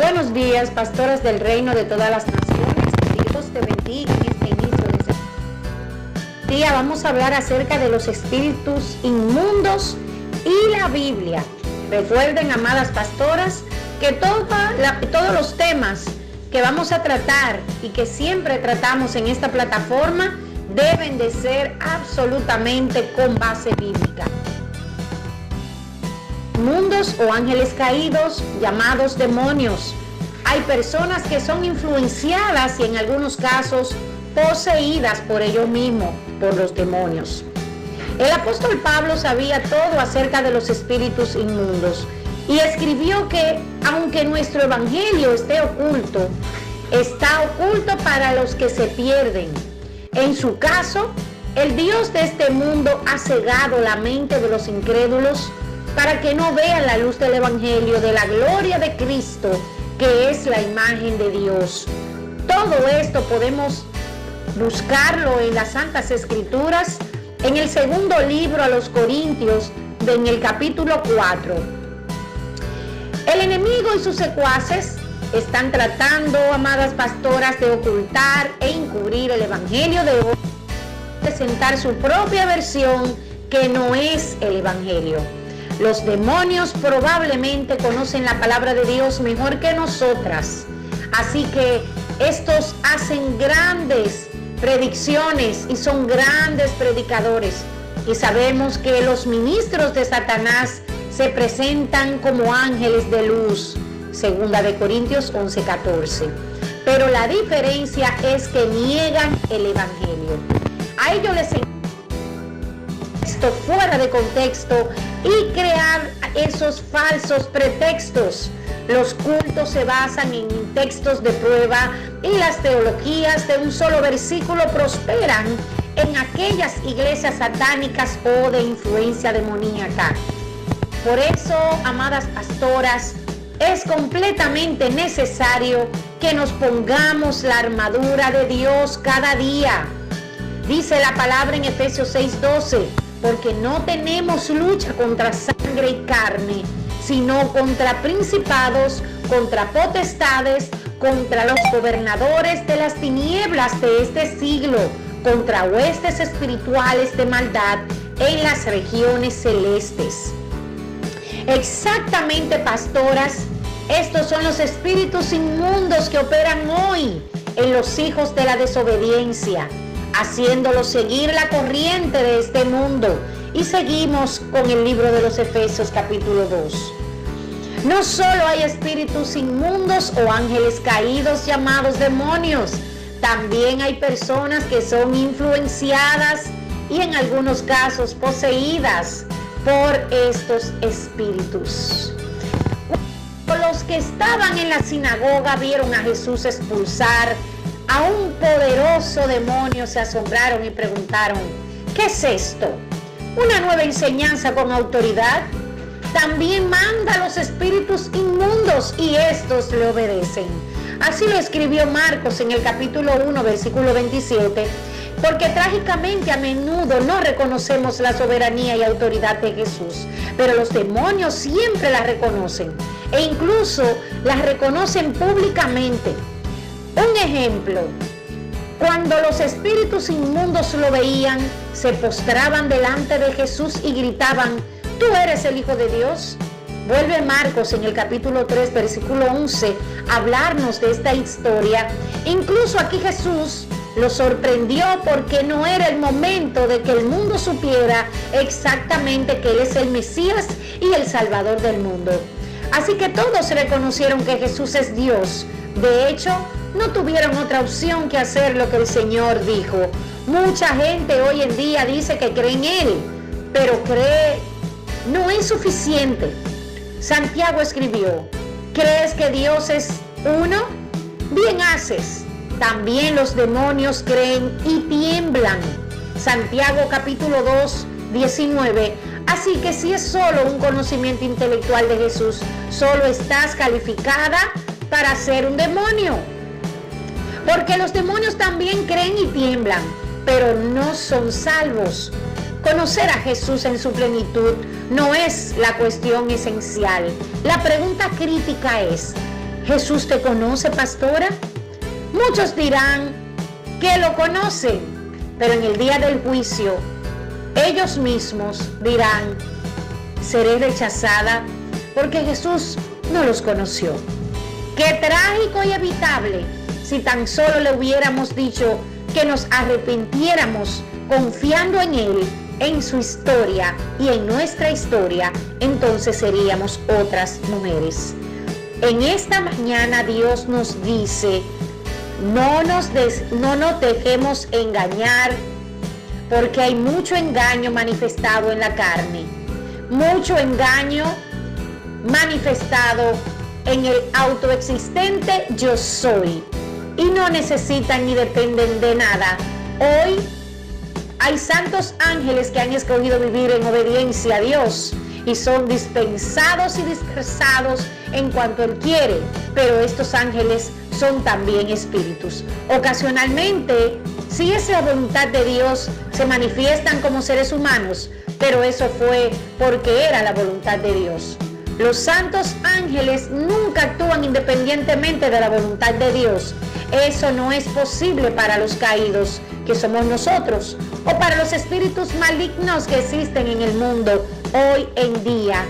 Buenos días, pastoras del reino de todas las naciones. Que Dios te bendiga en este inicio de este día. Vamos a hablar acerca de los espíritus inmundos y la Biblia. Recuerden, amadas pastoras, que todos los temas que vamos a tratar y que siempre tratamos en esta plataforma deben de ser absolutamente con base bíblica. Mundos o ángeles caídos, llamados demonios. Hay personas que son influenciadas y en algunos casos poseídas por ellos mismos, por los demonios. El apóstol Pablo sabía todo acerca de los espíritus inmundos y escribió que aunque nuestro evangelio esté oculto, está oculto para los que se pierden. En su caso, el Dios de este mundo ha cegado la mente de los incrédulos para que no vean la luz del evangelio de la gloria de Cristo, que es la imagen de Dios. Todo esto podemos buscarlo en las Santas Escrituras, en el segundo libro a los Corintios, en el capítulo 4. El enemigo y sus secuaces están tratando, amadas pastoras, de ocultar e encubrir el evangelio de hoy, presentar su propia versión que no es el evangelio. Los demonios probablemente conocen la palabra de Dios mejor que nosotras, así que estos hacen grandes predicciones y son grandes predicadores, y sabemos que los ministros de Satanás se presentan como ángeles de luz, segunda de Corintios 11:14. Pero la diferencia es que niegan el evangelio. A ellos les encanta esto fuera de contexto y crear esos falsos pretextos. Los cultos se basan en textos de prueba y las teologías de un solo versículo prosperan en aquellas iglesias satánicas o de influencia demoníaca. Por eso, amadas pastoras, es completamente necesario que nos pongamos la armadura de Dios cada día. Dice la palabra en Efesios 6:12, porque no tenemos lucha contra sangre y carne, sino contra principados, contra potestades, contra los gobernadores de las tinieblas de este siglo, contra huestes espirituales de maldad en las regiones celestes. Exactamente, pastoras, estos son los espíritus inmundos que operan hoy en los hijos de la desobediencia, haciéndolos seguir la corriente de este mundo. Y seguimos con el libro de los Efesios capítulo 2. No solo hay espíritus inmundos o ángeles caídos llamados demonios, también hay personas que son influenciadas y en algunos casos poseídas por estos espíritus. Los que estaban en la sinagoga vieron a Jesús expulsar a un poderoso demonio, se asombraron y preguntaron: ¿qué es esto? ¿Una nueva enseñanza con autoridad? También manda a los espíritus inmundos y estos le obedecen. Así lo escribió Marcos en el capítulo 1, versículo 27, porque trágicamente a menudo no reconocemos la soberanía y autoridad de Jesús, pero los demonios siempre la reconocen e incluso las reconocen públicamente. Un ejemplo: cuando los espíritus inmundos lo veían, se postraban delante de Jesús y gritaban: ¿tú eres el Hijo de Dios? Vuelve Marcos en el capítulo 3, versículo 11, a hablarnos de esta historia. Incluso aquí Jesús lo sorprendió porque no era el momento de que el mundo supiera exactamente que Él es el Mesías y el Salvador del mundo. Así que todos reconocieron que Jesús es Dios. De hecho, no tuvieron otra opción que hacer lo que el Señor dijo. Mucha gente hoy en día dice que cree en Él, pero cree no es suficiente. Santiago escribió: ¿crees que Dios es uno? Bien haces. También los demonios creen y tiemblan. Santiago capítulo 2, 19. Así que si es solo un conocimiento intelectual de Jesús, solo estás calificada para ser un demonio. Porque los demonios también creen y tiemblan, pero no son salvos. Conocer a Jesús en su plenitud no es la cuestión esencial. La pregunta crítica es: ¿Jesús te conoce, pastora? Muchos dirán que lo conocen, pero en el día del juicio, ellos mismos dirán, seré rechazada porque Jesús no los conoció. Qué trágico y evitable si tan solo le hubiéramos dicho que nos arrepintiéramos confiando en Él, en su historia y en nuestra historia, entonces seríamos otras mujeres. En esta mañana Dios nos dice, no nos dejemos engañar, porque hay mucho engaño manifestado en la carne, mucho engaño manifestado en el autoexistente yo soy, y no necesitan ni dependen de nada. Hoy hay santos ángeles que han escogido vivir en obediencia a Dios y son dispensados y dispersados en cuanto Él quiere, pero estos ángeles son también espíritus. Ocasionalmente, si es la voluntad de Dios, se manifiestan como seres humanos, pero eso fue porque era la voluntad de Dios. Los santos ángeles nunca actúan independientemente de la voluntad de Dios. Eso no es posible para los caídos, que somos nosotros, o para los espíritus malignos que existen en el mundo. Hoy en día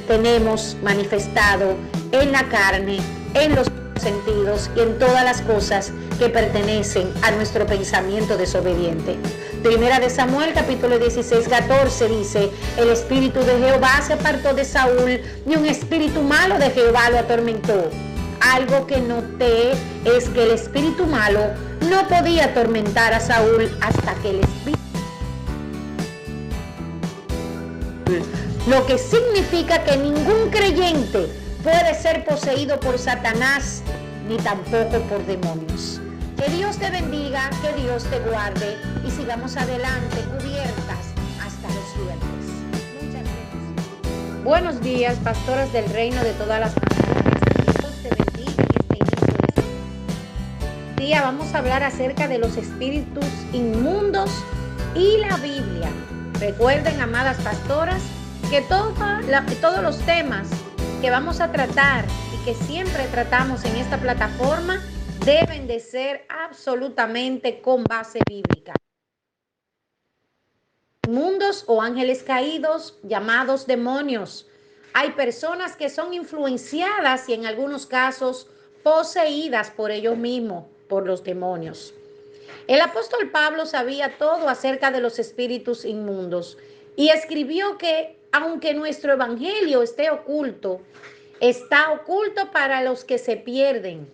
tenemos manifestado en la carne, en los sentidos y en todas las cosas que pertenecen a nuestro pensamiento desobediente. Primera de Samuel, capítulo 16, 14 dice, el espíritu de Jehová se apartó de Saúl y un espíritu malo de Jehová lo atormentó. Algo que noté es que el espíritu malo no podía atormentar a Saúl hasta que el espíritu, lo que significa que ningún creyente puede ser poseído por Satanás ni tampoco por demonios. Que Dios te bendiga, que Dios te guarde y sigamos adelante cubiertas hasta los viernes. Muchas gracias. Buenos días, pastoras del reino de todas las naciones. Dios te bendiga en este inicio de este día. Vamos a hablar acerca de los espíritus inmundos y la Biblia. Recuerden, amadas pastoras, que todos los temas que vamos a tratar y que siempre tratamos en esta plataforma deben de ser absolutamente con base bíblica. Mundos o ángeles caídos, llamados demonios. Hay personas que son influenciadas y en algunos casos poseídas por ellos mismos, por los demonios. El apóstol Pablo sabía todo acerca de los espíritus inmundos y escribió que aunque nuestro evangelio esté oculto, está oculto para los que se pierden.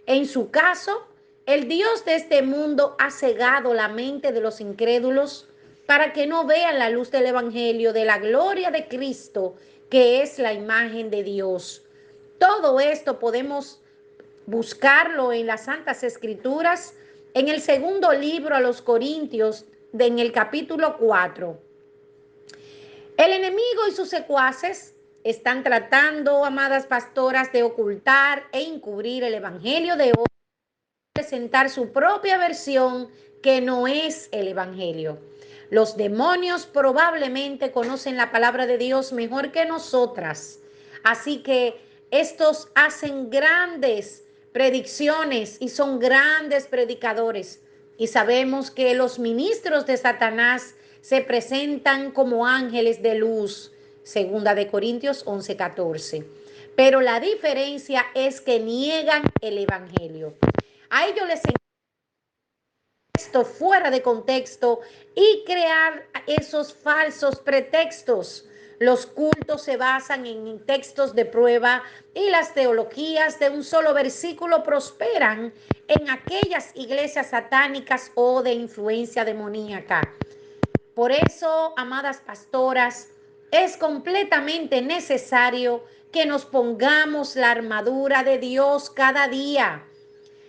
En su caso, el Dios de este mundo ha cegado la mente de los incrédulos para que no vean la luz del evangelio de la gloria de Cristo, que es la imagen de Dios. Todo esto podemos buscarlo en las Santas Escrituras, en el segundo libro a los Corintios, en el capítulo 4. El enemigo y sus secuaces están tratando, amadas pastoras, de ocultar e encubrir el evangelio de hoy, presentar su propia versión que no es el evangelio. Los demonios probablemente conocen la palabra de Dios mejor que nosotras, así que estos hacen grandes predicciones y son grandes predicadores, y sabemos que los ministros de Satanás se presentan como ángeles de luz, segunda de Corintios 11:14. Pero la diferencia es que niegan el evangelio. A ellos les encanta esto fuera de contexto y crear esos falsos pretextos. Los cultos se basan en textos de prueba y las teologías de un solo versículo prosperan en aquellas iglesias satánicas o de influencia demoníaca. Por eso, amadas pastoras, es completamente necesario que nos pongamos la armadura de Dios cada día.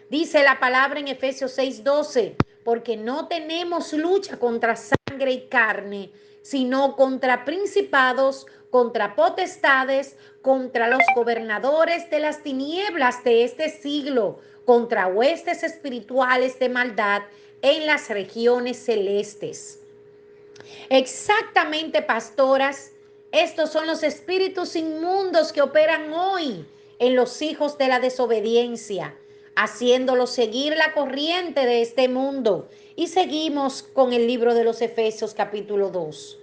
Dice la palabra en Efesios 6:12, porque no tenemos lucha contra sangre y carne, sino contra principados, contra potestades, contra los gobernadores de las tinieblas de este siglo, contra huestes espirituales de maldad en las regiones celestes. Exactamente, pastoras, estos son los espíritus inmundos que operan hoy en los hijos de la desobediencia, haciéndolos seguir la corriente de este mundo. Y seguimos con el libro de los Efesios capítulo 2.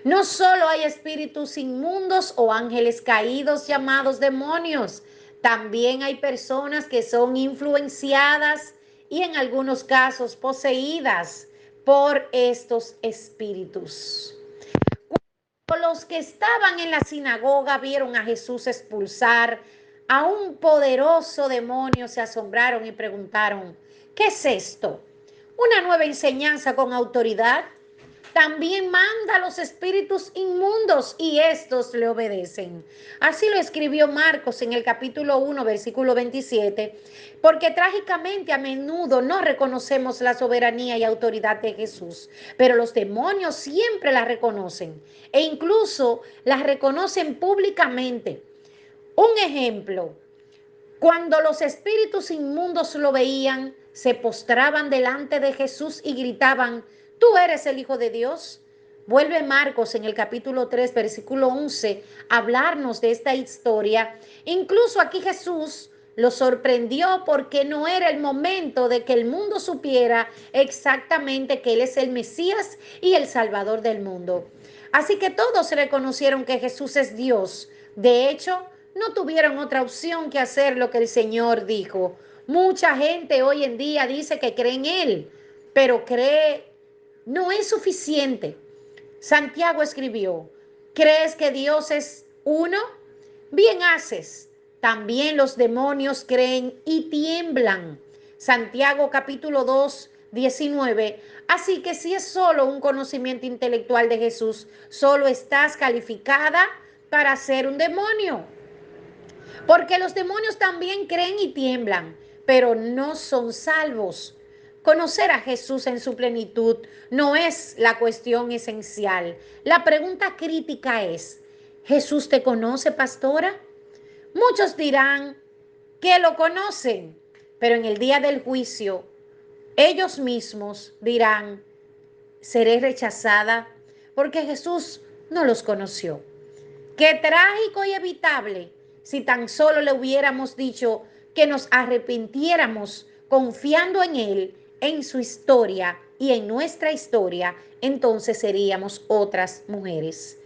No solo hay espíritus inmundos o ángeles caídos llamados demonios, también hay personas que son influenciadas y en algunos casos poseídas por estos espíritus. Los que estaban en la sinagoga vieron a Jesús expulsar a un poderoso demonio, se asombraron y preguntaron: ¿qué es esto? ¿Una nueva enseñanza con autoridad? También manda a los espíritus inmundos y estos le obedecen. Así lo escribió Marcos en el capítulo 1, versículo 27, porque trágicamente a menudo no reconocemos la soberanía y autoridad de Jesús, pero los demonios siempre la reconocen e incluso las reconocen públicamente. Un ejemplo: cuando los espíritus inmundos lo veían, se postraban delante de Jesús y gritaban: ¿tú eres el Hijo de Dios? Vuelve Marcos en el capítulo 3, versículo 11, a hablarnos de esta historia. Incluso aquí Jesús lo sorprendió porque no era el momento de que el mundo supiera exactamente que Él es el Mesías y el Salvador del mundo. Así que todos reconocieron que Jesús es Dios. De hecho, no tuvieron otra opción que hacer lo que el Señor dijo. Mucha gente hoy en día dice que cree en Él, pero no es suficiente. Santiago escribió: ¿crees que Dios es uno? Bien haces. También los demonios creen y tiemblan. Santiago capítulo 2, 19. Así que si es solo un conocimiento intelectual de Jesús, solo estás calificada para ser un demonio. Porque los demonios también creen y tiemblan, pero no son salvos. Conocer a Jesús en su plenitud no es la cuestión esencial. La pregunta crítica es: ¿Jesús te conoce, pastora? Muchos dirán que lo conocen, pero en el día del juicio, ellos mismos dirán: seré rechazada porque Jesús no los conoció. Qué trágico y evitable si tan solo le hubiéramos dicho que nos arrepintiéramos confiando en Él, en su historia y en nuestra historia, entonces seríamos otras mujeres.